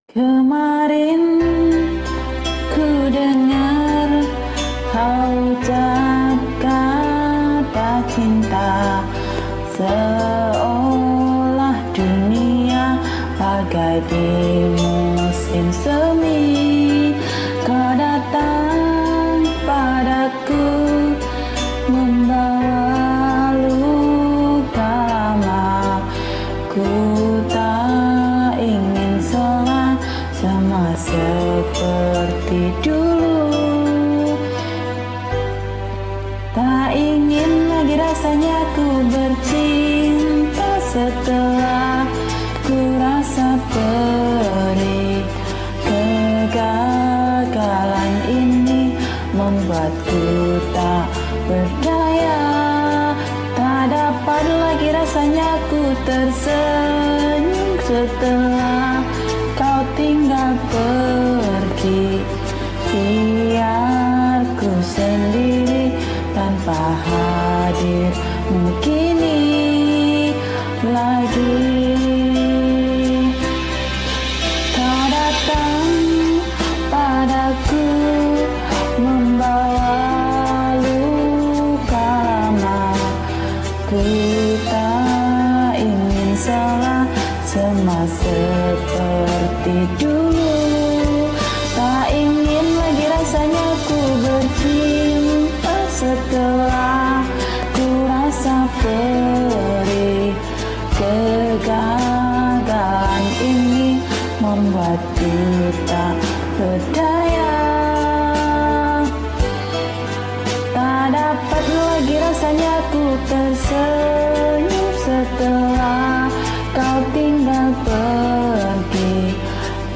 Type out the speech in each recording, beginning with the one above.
Kemarin ku dengar kau ucap kata cinta, seolah dunia bagai di musim semi. Kau datang padaku membawa luka lama. Ku tak ingin sama seperti dulu. Tak ingin lagi rasanya ku bercinta setelah ku rasa perih. Kegagalan ini membuatku tak berdaya. Tak dapat lagi rasanya ku tersenyum setelah kau tinggal pergi. Biar ku sendiri tanpa hadirmu kini lagi. Kau datang padaku membawa luka lama. Ku tak ingin sama seperti dulu. Tak ingin lagi rasanya ku bercinta setelah ku rasa perih. Kegagalan ini membuatku tak berdaya. Tak dapat lagi rasanya ku tersenyum setelah kau tinggal pergi.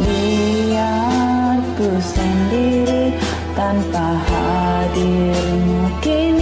Biar ku sendiri tanpa hadirmu kini.